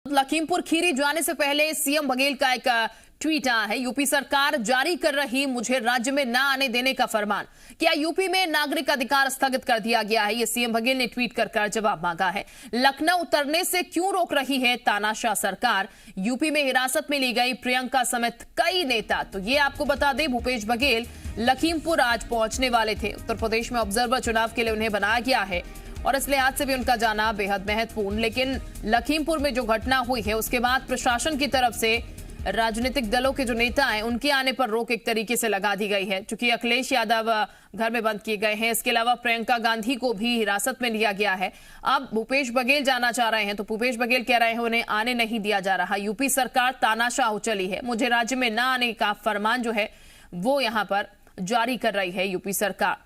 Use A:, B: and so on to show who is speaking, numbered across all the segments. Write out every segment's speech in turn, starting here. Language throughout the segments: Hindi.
A: लखीमपुर खीरी जाने से पहले सीएम बघेल का एक ट्वीट आया है। यूपी सरकार जारी कर रही मुझे राज्य में न आने देने का फरमान। क्या यूपी में नागरिक अधिकार स्थगित कर दिया गया है? ये सीएम बघेल ने ट्वीट कर जवाब मांगा है। लखनऊ उतरने से क्यों रोक रही है तानाशाह सरकार? यूपी में हिरासत में ली गई प्रियंका समेत कई नेता। तो ये आपको बता दें, भूपेश बघेल लखीमपुर आज पहुंचने वाले थे। उत्तर प्रदेश में ऑब्जर्वर चुनाव के लिए उन्हें बनाया गया है और इस लिहाज से भी उनका जाना बेहद महत्वपूर्ण। लेकिन लखीमपुर में जो घटना हुई है उसके बाद प्रशासन की तरफ से राजनीतिक दलों के जो नेता हैं उनके आने पर रोक एक तरीके से लगा दी गई है, क्योंकि अखिलेश यादव घर में बंद किए गए हैं। इसके अलावा प्रियंका गांधी को भी हिरासत में लिया गया है। अब भूपेश बघेल जाना चाह रहे हैं तो भूपेश बघेल कह रहे हैं उन्हें आने नहीं दिया जा रहा। यूपी सरकार तानाशाह चली है, मुझे राज्य में न आने का फरमान जो है वो यहां पर जारी कर रही है यूपी सरकार।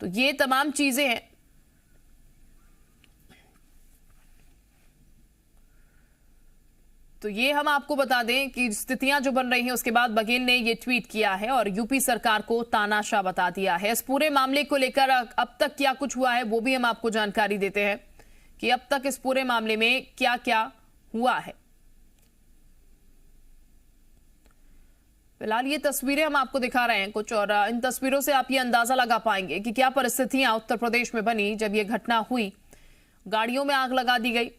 A: तो ये तमाम चीजें हैं। तो ये हम आपको बता दें कि स्थितियां जो बन रही हैं उसके बाद बघेल ने ये ट्वीट किया है और यूपी सरकार को तानाशाह बता दिया है। इस पूरे मामले को लेकर अब तक क्या कुछ हुआ है वो भी हम आपको जानकारी देते हैं कि अब तक इस पूरे मामले में क्या क्या हुआ है। फिलहाल ये तस्वीरें हम आपको दिखा रहे हैं कुछ, और इन तस्वीरों से आप ये अंदाजा लगा पाएंगे कि क्या परिस्थितियां उत्तर प्रदेश में बनी जब ये घटना हुई। गाड़ियों में आग लगा दी गई।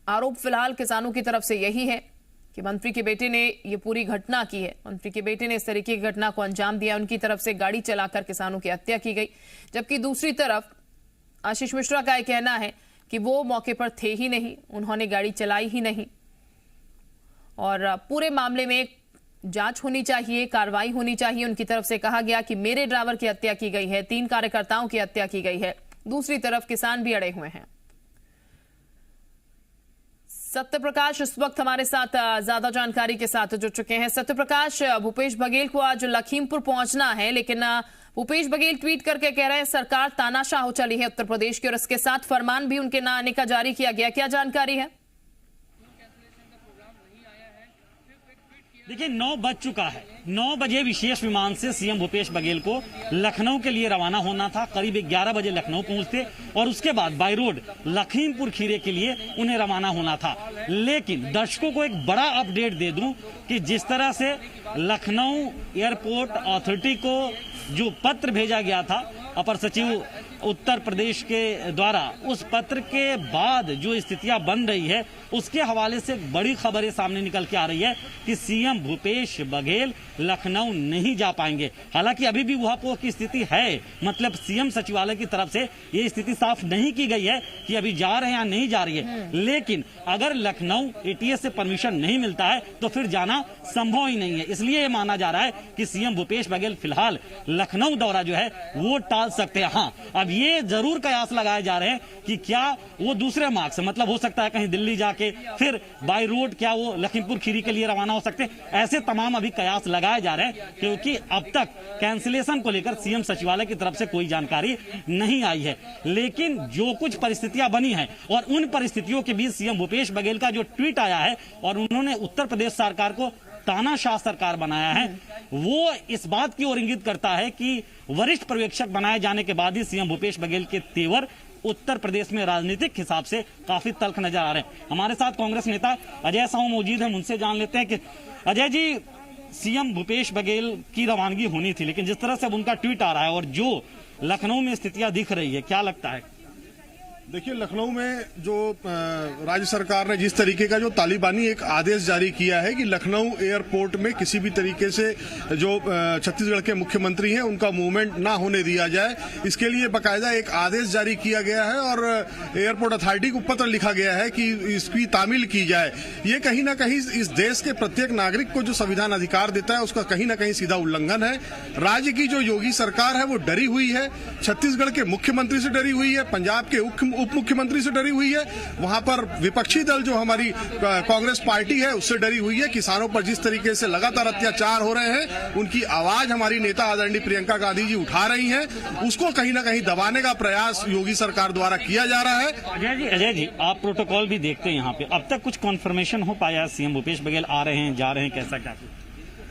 A: आरोप फिलहाल किसानों की तरफ से यही है कि मंत्री के बेटे ने ये पूरी घटना की है। मंत्री के बेटे ने इस तरीके की घटना को अंजाम दिया। उनकी तरफ से गाड़ी चलाकर किसानों की हत्या की गई, जबकि दूसरी तरफ आशीष मिश्रा का यह कहना है कि वो मौके पर थे ही नहीं, उन्होंने गाड़ी चलाई ही नहीं और पूरे मामले में जांच होनी चाहिए, कार्रवाई होनी चाहिए। उनकी तरफ से कहा गया कि मेरे ड्राइवर की हत्या की गई है, 3 कार्यकर्ताओं की हत्या की गई है। दूसरी तरफ किसान भी अड़े हुए हैं। सत्यप्रकाश इस वक्त हमारे साथ ज्यादा जानकारी के साथ जुड़ चुके हैं। सत्यप्रकाश, भूपेश बघेल को आज लखीमपुर पहुंचना है, लेकिन भूपेश बघेल ट्वीट करके कह रहे हैं सरकार तानाशाह हो चली है उत्तर प्रदेश की और इसके साथ फरमान भी उनके न आने का जारी किया गया। क्या जानकारी है?
B: देखिए 9 बज चुका है। 9 बजे विशेष विमान से सीएम भूपेश बघेल को लखनऊ के लिए रवाना होना था। करीब 11 बजे लखनऊ पहुंचते और उसके बाद बाय रोड लखीमपुर खीरी के लिए उन्हें रवाना होना था। लेकिन दर्शकों को एक बड़ा अपडेट दे दूं कि जिस तरह से लखनऊ एयरपोर्ट अथॉरिटी को जो पत्र भेजा गया था अपर सचिव उत्तर प्रदेश के द्वारा, उस पत्र के बाद जो स्थितियां बन रही है उसके हवाले से बड़ी खबरें सामने निकल के आ रही है कि सीएम भूपेश बघेल लखनऊ नहीं जा पाएंगे। हालांकि अभी भी वहां की स्थिति है, मतलब सीएम सचिवालय की तरफ से ये स्थिति साफ नहीं की गई है कि अभी जा रहे हैं या नहीं जा रही है। लेकिन अगर लखनऊ एटीएस से परमिशन नहीं मिलता है तो फिर जाना संभव ही नहीं है। इसलिए ये माना जा रहा है कि सीएम भूपेश बघेल फिलहाल लखनऊ दौरा जो है वो टाल सकते हैं। हाँ, अब ये जरूर कयास लगाए जा रहे हैं कि क्या वो दूसरे मार्ग से, मतलब हो सकता है कहीं दिल्ली जाके फिर बाय रोड क्या वो लखीमपुर खीरी के लिए रवाना हो सकते हैं। ऐसे तमाम अभी कयास लगाए जा रहे हैं, क्योंकि अब तक कैंसिलेशन को लेकर सीएम सचिवालय की तरफ से कोई जानकारी नहीं आई है। लेकिन जो कुछ परिस्थितियां बनी हैं और उन परिस्थितियों के बीच सीएम भूपेश बघेल का जो ट्वीट आया है और उन्होंने उत्तर प्रदेश सरकार को तानाशाह सरकार बनाया है, वो इस बात की ओर इंगित करता है कि वरिष्ठ पर्यवेक्षक बनाए जाने के बाद ही सीएम भूपेश बघेल के तेवर उत्तर प्रदेश में राजनीतिक हिसाब से काफी तल्ख नजर आ रहे हैं। हमारे साथ कांग्रेस नेता अजय साहू मौजूद हैं, उनसे जान लेते हैं कि अजय जी, सीएम भूपेश बघेल की रवानगी होनी थी, लेकिन जिस तरह से अब उनका ट्वीट आ रहा है और जो लखनऊ में स्थितियां दिख रही है, क्या लगता है?
C: देखिए, लखनऊ में जो राज्य सरकार ने जिस तरीके का जो तालिबानी एक आदेश जारी किया है कि लखनऊ एयरपोर्ट में किसी भी तरीके से जो छत्तीसगढ़ के मुख्यमंत्री हैं उनका मूवमेंट ना होने दिया जाए, इसके लिए बाकायदा एक आदेश जारी किया गया है और एयरपोर्ट अथॉरिटी को पत्र लिखा गया है कि इसकी तामील की जाए। ये कहीं ना कहीं इस देश के प्रत्येक नागरिक को जो संविधान अधिकार देता है उसका कहीं ना कहीं सीधा उल्लंघन है। राज्य की जो योगी सरकार है वो डरी हुई है, छत्तीसगढ़ के मुख्यमंत्री से डरी हुई है, पंजाब के उप मुख्यमंत्री से डरी हुई है, वहां पर विपक्षी दल जो हमारी कांग्रेस पार्टी है उससे डरी हुई है। किसानों पर जिस तरीके से लगातार अत्याचार हो रहे हैं उनकी आवाज हमारी नेता आदरणीय प्रियंका गांधी जी उठा रही हैं, उसको कहीं ना कहीं दबाने का प्रयास योगी सरकार द्वारा किया जा रहा है।
B: अजय जी, आप प्रोटोकॉल भी देखते हैं यहाँ पे, अब तक कुछ कॉन्फर्मेशन हो पाया सीएम भूपेश बघेल आ रहे हैं, जा रहे हैं, कैसा क्या?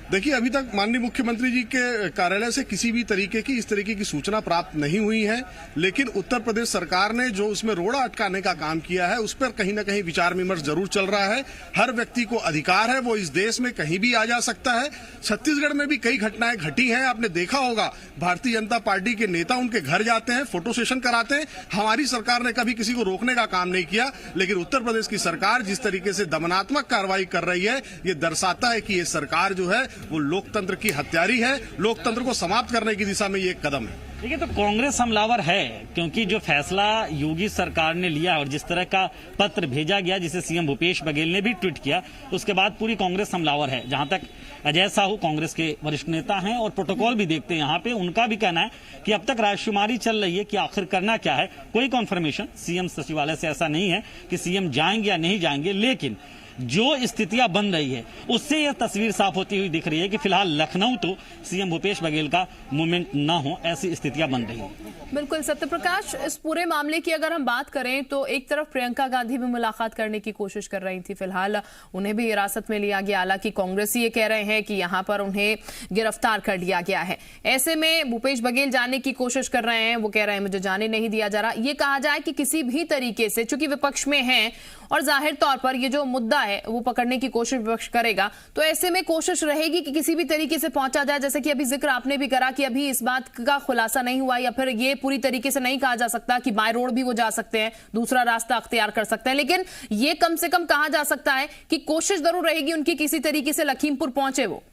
C: देखिए, अभी तक माननीय मुख्यमंत्री जी के कार्यालय से किसी भी तरीके की इस तरीके की सूचना प्राप्त नहीं हुई है, लेकिन उत्तर प्रदेश सरकार ने जो उसमें रोड़ा अटकाने का काम किया है उस पर कहीं ना कहीं विचार विमर्श जरूर चल रहा है। हर व्यक्ति को अधिकार है, वो इस देश में कहीं भी आ जा सकता है। छत्तीसगढ़ में भी कई घटनाएं घटी हैं, आपने देखा होगा। भारतीय जनता पार्टी के नेता उनके घर जाते हैं, फोटो सेशन कराते हैं। हमारी सरकार ने कभी किसी को रोकने का काम नहीं किया, लेकिन उत्तर प्रदेश की सरकार जिस तरीके से दमनात्मक कार्रवाई कर रही है, ये दर्शाता है कि ये सरकार जो है वो लोकतंत्र की हत्यारी है। लोकतंत्र को समाप्त करने की दिशा में ये एक कदम है।
B: देखिए, तो कांग्रेस हमलावर है, क्योंकि जो फैसला योगी सरकार ने लिया और जिस तरह का पत्र भेजा गया, जिसे सीएम भूपेश बघेल ने भी ट्वीट किया, उसके बाद पूरी कांग्रेस हमलावर है। जहां तक अजय साहू कांग्रेस के वरिष्ठ नेता हैं और प्रोटोकॉल भी देखते हैं यहाँ पे, उनका भी कहना है कि अब तक राजकुमारी चल रही है कि आखिर करना क्या है। कोई कॉन्फर्मेशन सीएम सचिवालय से ऐसा नहीं है कि सीएम जाएंगे या नहीं जाएंगे, लेकिन जो स्थितियां बन रही है उससे यह तस्वीर साफ होती हुई दिख रही है कि फिलहाल लखनऊ तो सीएम भूपेश बघेल का मूवमेंट न हो, ऐसी स्थितियां बन रही है।
A: बिल्कुल सत्यप्रकाश, इस पूरे मामले की अगर हम बात करें तो एक तरफ प्रियंका गांधी भी मुलाकात करने की कोशिश कर रही थी, फिलहाल उन्हें भी हिरासत में लिया गया। हालांकि कांग्रेसी ये कह रहे हैं कि यहां पर उन्हें गिरफ्तार कर लिया गया है। ऐसे में भूपेश बघेल जाने की कोशिश कर रहे हैं, वो कह रहे हैं मुझे जाने नहीं दिया जा रहा। ये कहा जाए कि किसी भी तरीके से, चूंकि विपक्ष में हैं और जाहिर तौर पर ये जो मुद्दा है वो पकड़ने की कोशिश विपक्ष करेगा, तो ऐसे में कोशिश रहेगी कि किसी भी तरीके से पहुंचा जाए। जैसे कि अभी जिक्र आपने भी करा कि अभी इस बात का खुलासा नहीं हुआ, या फिर ये पूरी तरीके से नहीं कहा जा सकता कि बाय रोड भी वो जा सकते हैं, दूसरा रास्ता अख्तियार कर सकते हैं, लेकिन ये कम से कम कहा जा सकता है कि कोशिश जरूर रहेगी उनकी किसी तरीके से लखीमपुर पहुंचे वो।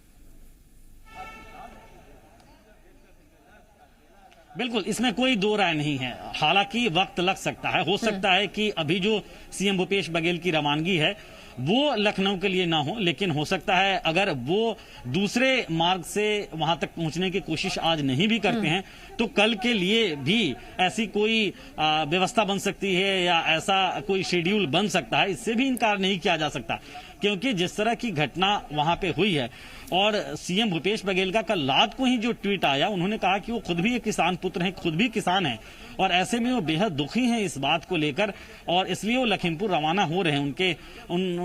B: बिल्कुल, इसमें कोई दो राय नहीं है। हालांकि वक्त लग सकता है, हो सकता है कि अभी जो सीएम भूपेश बघेल की रवानगी है वो लखनऊ के लिए ना हो, लेकिन हो सकता है अगर वो दूसरे मार्ग से वहां तक पहुंचने की कोशिश आज नहीं भी करते हैं तो कल के लिए भी ऐसी कोई व्यवस्था बन सकती है या ऐसा कोई शेड्यूल बन सकता है। इससे भी इनकार नहीं किया जा सकता, क्योंकि जिस तरह की घटना वहां पे हुई है और सीएम भूपेश बघेल का कल रात को ही जो ट्वीट आया, उन्होंने कहा कि वो खुद भी एक किसान पुत्र हैं, खुद भी किसान हैं और ऐसे में वो बेहद दुखी हैं इस बात को लेकर, और इसलिए वो लखीमपुर रवाना हो रहे हैं। उनके उन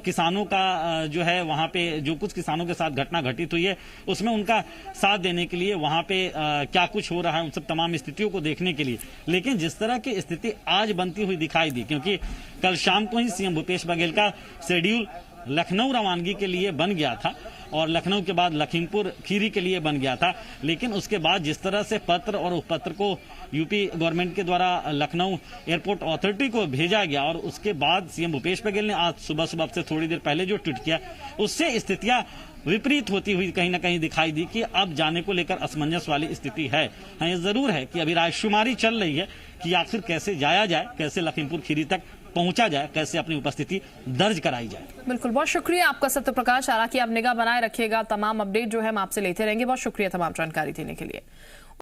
B: किसानों का जो है वहां पे जो कुछ किसानों के साथ घटना घटित हुई है उसमें उनका साथ देने के लिए, वहां पे क्या कुछ हो रहा है उन सब तमाम स्थितियों को देखने के लिए। लेकिन जिस तरह की स्थिति आज बनती हुई दिखाई दी, क्योंकि कल शाम को ही सीएम भूपेश बघेल का शेड्यूल लखनऊ रवानगी के लिए बन गया था और लखनऊ के बाद लखीमपुर खीरी के लिए बन गया था, लेकिन उसके बाद जिस तरह से पत्र और उस पत्र को यूपी गवर्नमेंट के द्वारा लखनऊ एयरपोर्ट अथॉरिटी को भेजा गया और उसके बाद सीएम भूपेश बघेल ने आज सुबह से थोड़ी देर पहले जो ट्वीट किया, उससे स्थितियां विपरीत होती हुई कहीं ना कहीं दिखाई दी कि अब जाने को लेकर असमंजस वाली स्थिति है। हाँ, ये जरूर है कि अभी राजकुमारी चल रही है कि आखिर कैसे जाया जाए, कैसे लखीमपुर खीरी तक पहुंचा जाए, कैसे अपनी उपस्थिति दर्ज कराई जाए।
A: बिल्कुल, बहुत शुक्रिया आपका सत्यप्रकाश। हालांकि आप निगाह बनाए रखिएगा, तमाम अपडेट जो है हम आपसे लेते रहेंगे। बहुत शुक्रिया तमाम जानकारी देने के लिए।